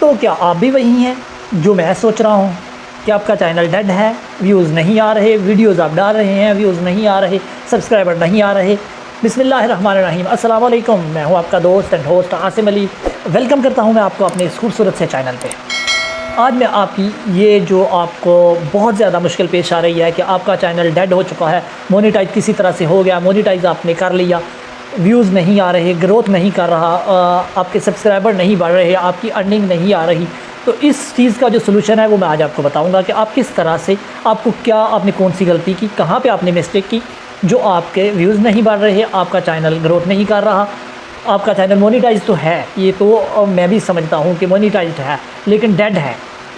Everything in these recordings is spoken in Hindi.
तो क्या आप भी वही हैं जो मैं सोच रहा हूँ कि आपका चैनल डेड है, व्यूज़ नहीं आ रहे, वीडियोज़ आप डाल रहे हैं, व्यूज़ नहीं आ रहे, सब्सक्राइबर नहीं आ रहे। बिस्मिल्लाहिर्रहमानिर्रहीम, अस्सलाम वालेकुम। मैं हूँ आपका दोस्त and host Asim Ali. Welcome करता हूँ मैं आपको अपने इस खूबसूरत से चैनल पे। आज मैं आपकी ये जो आपको बहुत ज़्यादा मुश्किल पेश आ रही है कि आपका चैनल डेड हो चुका है, मोनेटाइज किसी तरह से हो गया, मोनेटाइज आपने कर लिया, व्यूज़ नहीं आ रहे, ग्रोथ नहीं कर रहा, आपके सब्सक्राइबर नहीं बढ़ रहे, आपकी अर्निंग नहीं आ रही। तो इस चीज़ का जो सलूशन है वो मैं आज आपको बताऊंगा कि आप किस तरह से, आपको क्या, आपने कौन सी गलती की, कहाँ पे आपने मिस्टेक की, जो आपके व्यूज़ नहीं बढ़ रहे, आपका चैनल ग्रोथ नहीं कर रहा। आपका चैनल मोनेटाइज तो है, ये तो मैं भी समझता हूँ कि मोनेटाइज है, लेकिन डेड है,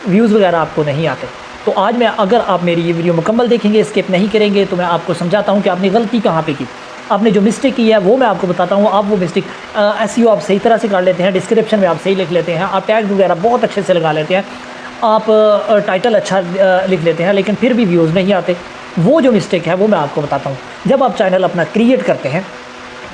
व्यूज़ वगैरह आपको नहीं आते। तो आज मैं, अगर आप मेरी ये वीडियो मुकम्मल देखेंगे, स्किप नहीं करेंगे, तो मैं आपको समझाता हूँ कि आपने गलती कहाँ पे की, आपने जो मिस्टेक की है वो मैं आपको बताता हूँ। आप वो मिस्टेक एसईओ आप सही तरह से कर लेते हैं, डिस्क्रिप्शन में आप सही लिख लेते हैं, आप टैग वगैरह बहुत अच्छे से लगा लेते हैं, आप टाइटल अच्छा लिख लेते हैं, लेकिन फिर भी व्यूज़ नहीं आते। वो जो मिस्टेक है वो मैं आपको बताता हूँ। जब आप चैनल अपना क्रिएट करते हैं,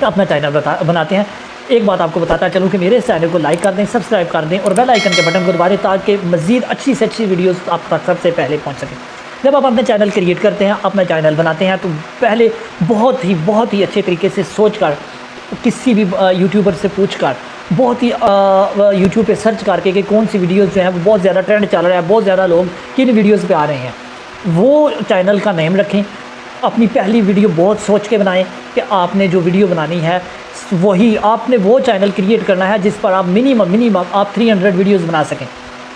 अपना चैनल बनाते हैं, एक बात आपको बताता चलूँ कि मेरे इस चैनल को लाइक कर दें, सब्सक्राइब कर दें और बेल आइकन के बटन को दबाएं ताकि मज़ीद अच्छी से अच्छी वीडियोस आप तक सबसे पहले पहुंच सकें। जब आप अपने चैनल क्रिएट करते हैं, अपना चैनल बनाते हैं, तो पहले बहुत ही अच्छे तरीके से सोच कर, किसी भी यूट्यूबर से पूछ कर, बहुत ही यूट्यूब पे सर्च करके कि कौन सी वीडियोज़ जो हैं वो बहुत ज़्यादा ट्रेंड चल रहा है, बहुत ज़्यादा लोग किन वीडियोज़ पे आ रहे हैं, वो चैनल का नेम रखें। अपनी पहली वीडियो बहुत सोच के बनाएं कि आपने जो वीडियो बनानी है वही, आपने वो चैनल क्रिएट करना है जिस पर आप मिनिमम आप 300 वीडियोस बना सकें।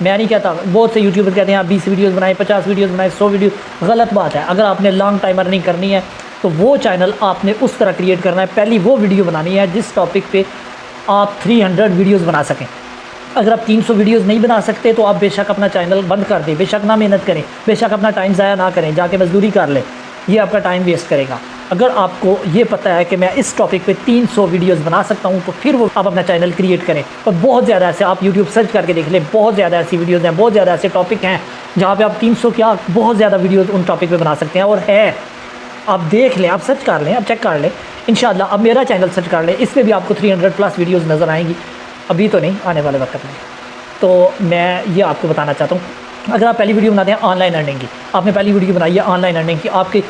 मैं नहीं कहता, बहुत से यूट्यूबर कहते हैं आप 20 वीडियोस बनाएं, 50 वीडियोस बनाएं, 100 वीडियो। गलत बात है। अगर आपने लॉन्ग टाइम अर्निंग करनी है तो वो चैनल आपने उस तरह क्रिएट करना है, पहली वो वीडियो बनानी है जिस टॉपिक पे आप 300 वीडियोज़ बना सकें। अगर आप 300 वीडियोज़ नहीं बना सकते तो आप बेशक अपना चैनल बंद कर दें, बेशक ना मेहनत करें, बेशक अपना टाइम ज़ाया ना करें, जाके मजदूरी कर लें, ये आपका टाइम वेस्ट करेगा। अगर आपको ये पता है कि मैं इस टॉपिक पे 300 वीडियोस बना सकता हूँ तो फिर वो आप अपना चैनल क्रिएट करें। और बहुत ज़्यादा ऐसे, आप यूट्यूब सर्च करके देख लें, बहुत ज़्यादा ऐसी वीडियोस हैं, बहुत ज़्यादा ऐसे टॉपिक हैं जहाँ पे आप 300 क्या बहुत ज़्यादा वीडियोस उन टॉपिक पे बना सकते हैं। और है, आप देख लें, आप सर्च कर लें, आप चेक कर लें, इंशाल्लाह। अब मेरा चैनल सर्च कर लें, इस पर भी आपको 300+ वीडियोज़ नज़र आएंगी। अभी तो नहीं, आने वाले वक्त में। तो मैं ये आपको बताना चाहता हूँ, अगर आप पहली वीडियो बनाते हैं ऑनलाइन अर्निंग की, आपने पहली वीडियो बनाई है ऑनलाइन अर्निंग की, आपके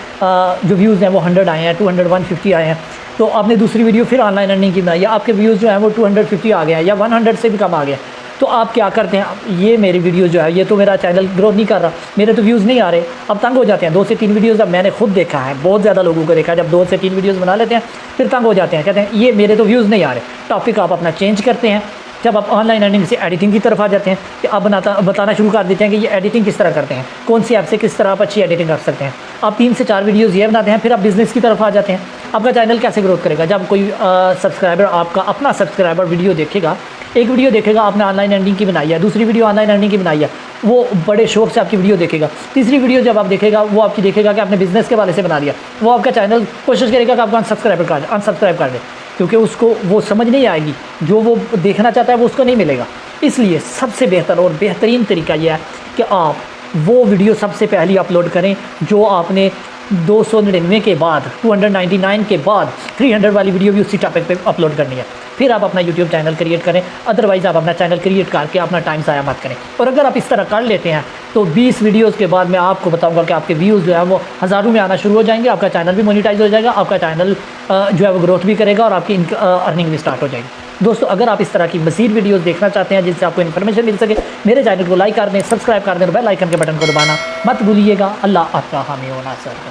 जो व्यूज़ हैं वो 100 आए हैं, 200, 150 आए हैं, तो आपने दूसरी वीडियो फिर ऑनलाइन अर्निंग की बनाई है, आपके व्यूज़ जो हैं वो 250 आ गए हैं या 100 से भी कम आ गए, तो आप क्या करते हैं, ये मेरी वीडियो जो है, ये तो मेरा चैनल ग्रोथ नहीं कर रहा, मेरे तो व्यूज़ नहीं आ रहे, अब तंग हो जाते हैं। 2 से 3 वीडियोज़, अब मैंने खुद देखा है, बहुत ज़्यादा लोगों को देखा है, जब 2 से 3 वीडियोज़ बना लेते हैं फिर तंग हो जाते हैं, कहते हैं ये मेरे तो व्यूज़ नहीं आ रहे। टॉपिक आप अपना चेंज करते हैं। जब आप ऑनलाइन अर्निंग से एडिटिंग की तरफ आ जाते हैं कि आप बताना शुरू कर देते हैं कि ये एडिटिंग किस तरह करते हैं, कौन सी ऐप से किस तरह आप अच्छी एडिटिंग कर सकते हैं, आप 3 से 4 वीडियोज़ ये बनाते हैं, फिर आप बिज़नेस की तरफ आ जाते हैं। आपका चैनल कैसे ग्रोथ करेगा? जब कोई सब्सक्राइबर, आपका अपना सब्सक्राइबर वीडियो देखेगा, एक वीडियो देखेगा आपने ऑनलाइन अर्निंग की बनाई है, दूसरी वीडियो ऑनलाइन अर्निंग की बनाई है, वो बड़े शौक से आपकी वीडियो देखेगा। तीसरी वीडियो जब आप देखेगा वो आपकी देखेगा कि आपने बिज़नेस के वाले से बना लिया, वो आपका चैनल कोशिश करेगा कि आपको अनसब्सक्राइब कर दे, क्योंकि उसको वो समझ नहीं आएगी, जो वो देखना चाहता है वो उसको नहीं मिलेगा। इसलिए सबसे बेहतर और बेहतरीन तरीका यह है कि आप वो वीडियो सबसे पहली अपलोड करें जो आपने 299 के बाद, 299 के बाद 300 वाली वीडियो भी उसी टॉपिक पे अपलोड करनी है। फिर आप अपना यूट्यूब चैनल क्रिएट करें, अदरवाइज़ आप अपना चैनल क्रिएट करके अपना टाइम ज़ाया मत करें। और अगर आप इस तरह कर लेते हैं तो 20 वीडियोज़ के बाद मैं आपको बताऊंगा कि आपके व्यूज़ जो है वो हज़ारों में आना शुरू हो जाएंगे, आपका चैनल भी मोनेटाइज हो जाएगा, आपका चैनल जो है वो ग्रोथ भी करेगा और आपकी अर्निंग भी स्टार्ट हो जाएगी। दोस्तों, अगर आप इस तरह की मज़ीद वीडियोज़ देखना चाहते हैं जिससे आपको इन्फॉर्मेशन मिल सके, मेरे चैनल को लाइक कर दें, सब्सक्राइब कर दें और बेल आइकन के बटन को दबाना मत भूलिएगा। अल्लाह आपका हामी व नासर।